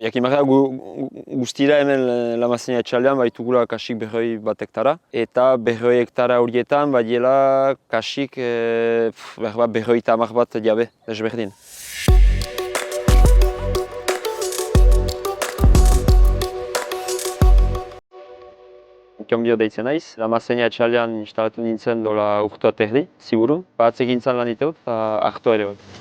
Jakimarra guztira hemen Lamazina etxaldean baitugula kasik 100 hektara. Eta 100 hektara horietan badiela kasik 50 jabe desberdin. Kionbio deitzen naiz, Lamazina etxaldean instalatu nintzen dola urte bat erdi, ziburun. Batzegintzan lan iteut eta hartu ere hori.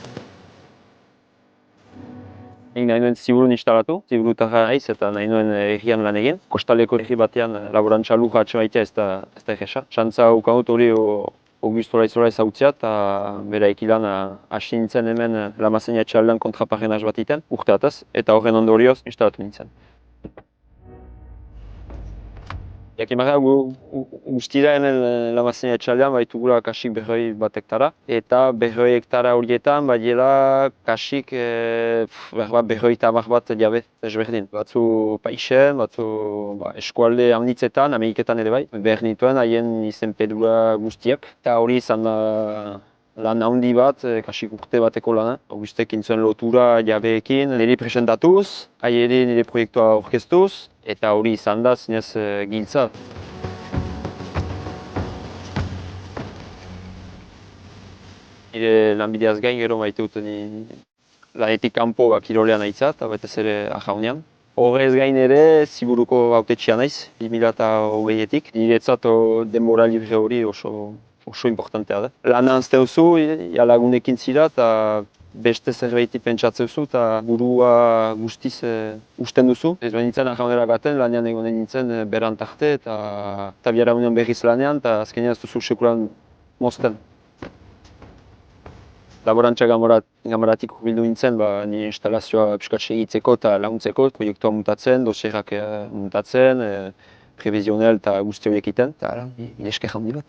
Nahi nuen ziburun instalatu, ziburutarra naiz eta nahi nuen herrian lan egin. Kostaleko herri batean laborantza luja atxemaitea ez da egesa. Xantza ukanut hori Augusto Laizora ezautzea eta bera ekilan hasi nintzen hemen Lamazina etxaldean kontraparrenaz bat iten, urte ataz, eta horren ondorioz instalatu nintzen. Jakimarra guztira hemen Lamazina etxaldean baitugula kasik 100 hektara. Eta 100 hektara horietan badiela kasik 50 jabe desberdin. Batzu paixen, batzu eskualde haunitzetan, Ameriketan ere bai. Behar nituen haien izenpedura guztiak. Eta hori izan da lan handi bat, kasik urte bateko lana. Augustek intzuen lotura jabeekin, niri presentatuz, haieri nire proiektua orkestuz. Eta hori izan da zinez giltza. Nire lanbideaz gain gero maite dut lanetik kanpo kirolean nahitzat, eta batez ere ahaunean. Horrez gain ere ziburuko hautetxea naiz, 2020etik. Niretzat denbora libre hori oso importantea da. Lana hanzten duzu, lagunekin zira eta beste zerbaiti pentsatzen duzu eta burua guztiz usten duzu. Ez behar nintzen ahaunera gaten, lanean egonen nintzen berantarte eta biara union berriz lanean eta azkenean ez duzu sekulan mozten. Laborantza gamaratik hurbildu nintzen, nire instalazioa piskat segitzeko eta laguntzeko, proiektua mutatzen, dosierak mutatzen, previsionel eta guzti horiek iten. Eta mile esker handi bat.